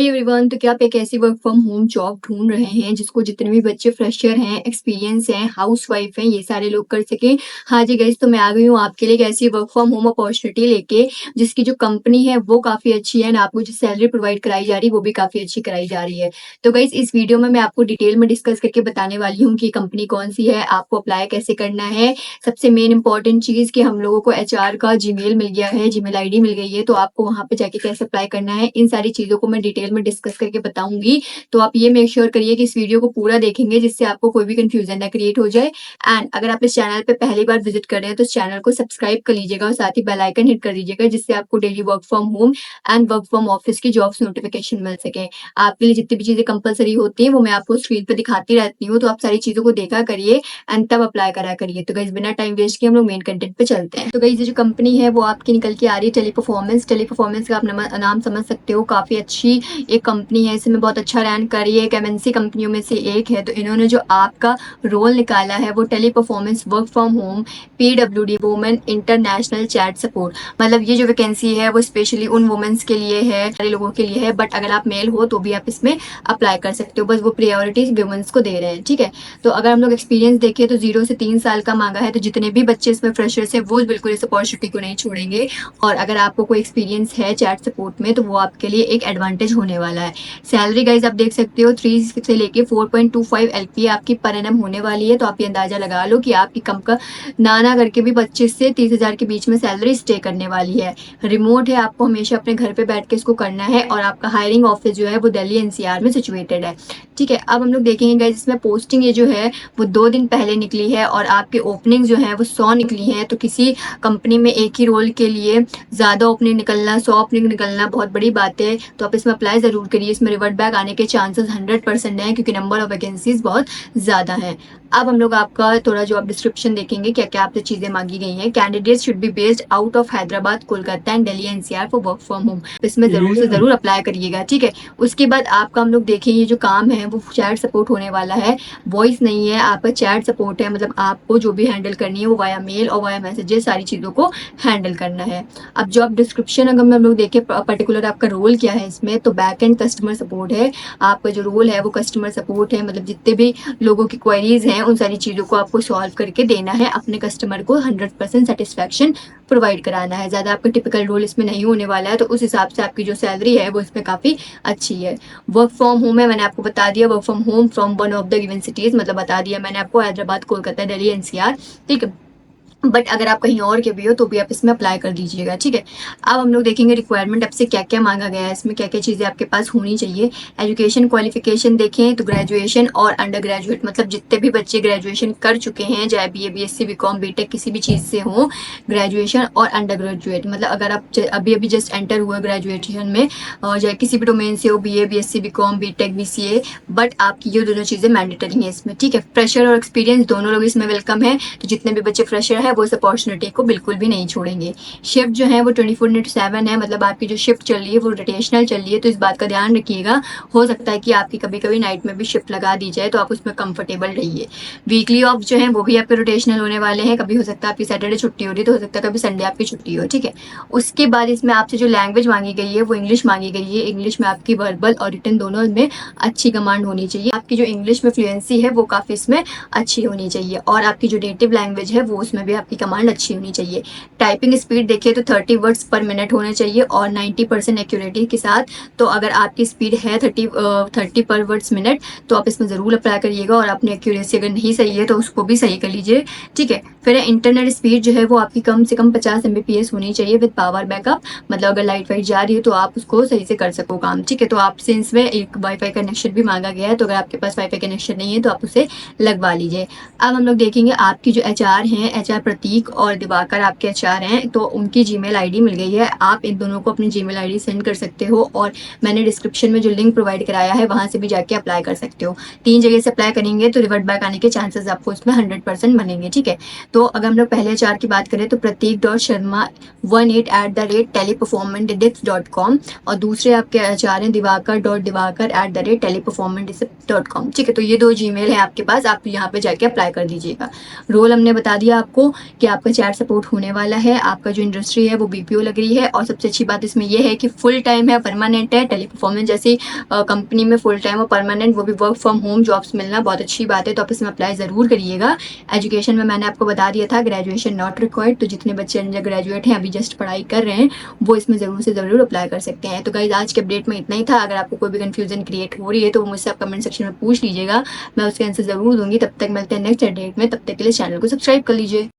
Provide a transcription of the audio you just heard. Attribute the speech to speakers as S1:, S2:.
S1: Hi everyone. तो क्या आप एक ऐसी वर्क फ्रॉम होम जॉब ढूंढ रहे हैं जिसको जितने भी बच्चे फ्रेशर हैं, एक्सपीरियंस हैं, हाउसवाइफ हैं, ये सारे लोग कर सकें? हाँ जी गाइस, तो मैं आ गई हूँ आपके लिए एक ऐसी वर्क फ्रॉम होम अपॉर्चुनिटी लेके जिसकी जो कंपनी है वो काफ़ी अच्छी है, ना आपको जो सैलरी प्रोवाइड कराई जा रही है वो भी काफ़ी अच्छी कराई जा रही है। तो गाइस, इस वीडियो में मैं आपको डिटेल में डिस्कस करके बताने वाली हूँ कि कंपनी कौन सी है, आपको अप्लाई कैसे करना है। सबसे मेन इंपॉर्टेंट चीज़ कि हम लोगों को एचआर का जीमेल मिल गया है, जीमेल आईडी मिल गई है, तो आपको वहाँ पे जाके कैसे अप्लाई करना है, इन सारी चीज़ों को मैं डिटेल में डिस्कस करके बताऊंगी। तो आप ये मेक श्योर करिए कि इस वीडियो को पूरा देखेंगे जिससे आपको कोई भी कंफ्यूजन ना क्रिएट हो जाए। एंड अगर आप इस चैनल पे पहली बार विजिट कर रहे हैं तो इस चैनल को सब्सक्राइब कर लीजिएगा और साथ ही बेल आइकन हिट कर दीजिएगा जिससे आपको daily work from home and work from office की जॉब्स नोटिफिकेशन मिल सके। आपके लिए जितनी भी चीजें कंपलसरी होती हैं वो मैं आपको स्क्रीन पर दिखाती रहती हूँ, तो आप सारी चीजों को देखा करिए एंड तब अप्लाई करा करिए। तो गाइस, बिना टाइम वेस्ट किए हम लोग मेन कंटेंट पे चलते हैं। तो गाइस, ये जो कंपनी है वो आपकी निकल के आ रही है टेलीपरफॉर्मेंस। टेलीपरफॉर्मेंस का आप नाम समझ सकते हो, काफी अच्छी एक कंपनी है, इसमें बहुत अच्छा रैंक कर रही है, एक एमएनसी कंपनियों में से एक है। तो इन्होंने जो आपका रोल निकाला है वो Teleperformance work from home PWD women international chat support. मतलब ये जो वैकेंसी है वो स्पेशली उन वुमेन्स के लिए है, सारे लोगों के लिए है, बट अगर आप मेल हो तो भी आप इसमें अप्लाई कर सकते हो। बस वो प्रायोरिटी वुमेन्स को दे रहे हैं, ठीक है। तो अगर हम लोग एक्सपीरियंस देखें तो 0 से 3 साल का मांगा है, तो जितने भी बच्चे इसमें फ्रेशर्स हैं वो बिल्कुल इस अपॉर्चुनिटी को नहीं छोड़ेंगे। और अगर आपको कोई एक्सपीरियंस है चैट सपोर्ट में तो वो आपके लिए एक एडवांटेज होने वाला है। सैलरी गाइज आप देख सकते हो 3 से लेके 4.25 एलपीए आपकी पर एनम होने वाली है। तो आप ये अंदाजा लगा लो कि आपकी कम का ना करके भी 25 से 30 हज़ार के बीच में सैलरी स्टे करने वाली है। रिमोट है, आपको हमेशा अपने घर पे बैठ के इसको करना है और आपका हायरिंग ऑफिस जो है वो दिल्ली एनसीआर में सिचुएटेड है, ठीक है। अब हम लोग देखेंगे गाइज, इसमें पोस्टिंग ये जो है वो 2 दिन पहले निकली है और आपकी ओपनिंग जो है वो 100 निकली है। तो किसी कंपनी में एक ही रोल के लिए ज़्यादा ओपनिंग निकलना, 100 ओपनिंग निकलना बहुत बड़ी बात है। तो आप इसमें अप्लाई ज़रूर करिए, इसमें रिवर्ट बैक आने के चांसेस 100% हैं क्योंकि नंबर ऑफ वैकेंसीज बहुत ज़्यादा हैं। अब हम लोग आपका थोड़ा जॉब डिस्क्रिप्शन देखेंगे, क्या क्या आपसे चीज़ें मांगी गई हैं। Candidate should be based out of Hyderabad, Kolkata and Delhi NCR for work from home. इसमें ज़रूर से ज़रूर अप्लाई करिएगा, ठीक है। उसके बाद आपका हम लोग देखें, ये जो काम है वो चैट सपोर्ट होने वाला है, वॉइस नहीं है, आपका चैट सपोर्ट है। मतलब आपको जो भी हैंडल करनी है वो वाया मेल और वाया मैसेजेस सारी चीज़ों को हैंडल करना है। अब जॉब डिस्क्रिप्शन अगर हम लोग देखें पर्टिकुलर आपका रोल क्या है इसमें, तो बैक एंड कस्टमर सपोर्ट है। आपका जो रोल है वो कस्टमर सपोर्ट है, मतलब जितने भी लोगों की क्वेरीज हैं उन सारी चीज़ों को आपको सॉल्व करके देना है, अपने कस्टमर को 100% सेटिस्फैक्शन प्रोवाइड कराना है। ज़्यादा आपका टिपिकल रोल इसमें नहीं होने वाला है, तो उस हिसाब से आपकी जो सैलरी है वो इसमें काफ़ी अच्छी है। वर्क फ्रॉम होम है, मैंने आपको बता दिया, work from home from one of the given cities, मतलब बता दिया मैंने आपको, हैदराबाद, कोलकाता, दिल्ली एनसीआर, ठीक है। बट अगर आप कहीं और के भी हो तो भी आप इसमें अप्लाई कर दीजिएगा, ठीक है। अब हम लोग देखेंगे रिक्वायरमेंट आपसे क्या क्या मांगा गया है, इसमें क्या क्या चीज़ें आपके पास होनी चाहिए। एजुकेशन क्वालिफिकेशन देखें तो ग्रेजुएशन और अंडर ग्रेजुएट, मतलब जितने भी बच्चे ग्रेजुएशन कर चुके हैं, चाहे बीए बीएससी बीकॉम बीटेक किसी भी चीज़ से हो, ग्रेजुएशन और अंडर ग्रेजुएट, मतलब अगर आप अभी अभी जस्ट एंटर हुए ग्रेजुएशन में और चाहे किसी भी डोमेन से हो, BA BSc BCom BTech BCA, but आपकी ये दोनों चीज़ें मैंडेटरी हैं इसमें, ठीक है। फ्रेशर और एक्सपीरियंस दोनों लोग इसमें वेलकम है, तो जितने भी बच्चे फ्रेशर है वो इस अपॉर्चुनिटी को बिल्कुल भी नहीं छोड़ेंगे। शिफ्ट जो है वो 24/7 है, मतलब आपकी जो शिफ्ट चल रही है वो रोटेशनल चल रही है, तो इस बात का ध्यान रखिएगा। हो सकता है कि आपकी कभी कभी नाइट में भी शिफ्ट लगा दी जाए, तो आप उसमें कंफर्टेबल रहिए। वीकली ऑफ जो है वो भी आपके रोटेशनल होने वाले हैं, कभी हो सकता है आपकी सैटरडे छुट्टी हो रही है, तो हो सकता है कभी संडे आपकी छुट्टी हो, ठीक है। उसके बाद इसमें आपसे जो लैंग्वेज मांगी गई है वो इंग्लिश मांगी गई है। इंग्लिश में आपकी वर्बल और रिटन दोनों में अच्छी कमांड होनी चाहिए। आपकी जो इंग्लिश में फ्लुएंसी है वो काफ़ी इसमें अच्छी होनी चाहिए, और आपकी जो नेटिव लैंग्वेज है वो उसमें भी आपकी कमांड अच्छी होनी चाहिए। टाइपिंग स्पीड देखिए तो 30 वर्ड्स पर मिनट होने चाहिए और 90% एक्यूरेटी के साथ। तो अगर आपकी स्पीड है 30 पर वर्ड्स मिनट तो आप इसमें ज़रूर अप्लाई करिएगा, और अपनी एक्यूरेसी अगर नहीं सही है तो उसको भी सही कर लीजिए, ठीक है। फिर इंटरनेट स्पीड जो है वो आपकी कम से कम 50 Mbps होनी चाहिए विद पावर बैकअप, मतलब अगर लाइट वाइट जा रही है तो आप उसको सही से कर सको काम, ठीक है। तो आपसे इसमें एक वाईफाई कनेक्शन भी मांगा गया है, तो अगर आपके पास वाईफाई कनेक्शन नहीं है तो आप उसे लगवा लीजिए। अब हम लोग देखेंगे आपकी जो एचआर हैं, एचआर प्रतीक और दिवाकर आपके एचआर हैं, तो उनकी जीमेल आईडी मिल गई है। आप इन दोनों को अपनी जीमेल आईडी सेंड कर सकते हो, और मैंने डिस्क्रिप्शन में जो लिंक प्रोवाइड कराया है वहाँ से भी जाके अप्लाई कर सकते हो। 3 जगह से अप्लाई करेंगे तो रिवर्ट बैक आने के चांसेस आपको इसमें 100% बनेंगे, ठीक है। तो अगर हम लोग पहले एचआर की बात करें तो प्रतीक.शर्मा18@teleperformantics.com, और दूसरे आपके एचआर हैं दिवाकर.divacar@teleperformantics.com, ठीक है। तो ये 2 जीमेल है आपके पास, आप यहाँ पे जाके अप्लाई कर दीजिएगा। रोल हमने बता दिया आपको, कि आपका चैट सपोर्ट होने वाला है, आपका जो इंडस्ट्री है वो बीपीओ लग रही है और सबसे अच्छी बात इसमें ये है कि फुल टाइम है, परमानेंट है। टेली परफॉर्मेंस जैसी कंपनी में फुल टाइम और परमानेंट, वो भी वर्क फ्रॉम होम जॉब्स मिलना बहुत अच्छी बात है, तो आप इसमें अप्लाई ज़रूर करिएगा। एजुकेशन में मैंने आपको बता दिया था, ग्रेजुएशन नॉट रिक्वायर्ड, तो जितने बच्चे अंडर ग्रेजुएट हैं, अभी जस्ट पढ़ाई कर रहे हैं, वो इसमें ज़रूर से ज़रूर अप्लाई कर सकते हैं। तो गाइस आज के अपडेट में इतना ही था। अगर आपको कोई भी कन्फ्यूजन क्रिएट हो रही है तो वो मुझसे आप कमेंट सेक्शन में पूछ लीजिएगा, मैं उसके आंसर ज़रूर दूंगी। तब तक मिलते हैं नेक्स्ट अपडेट में, तब तक के लिए चैनल को सब्सक्राइब कर लीजिए।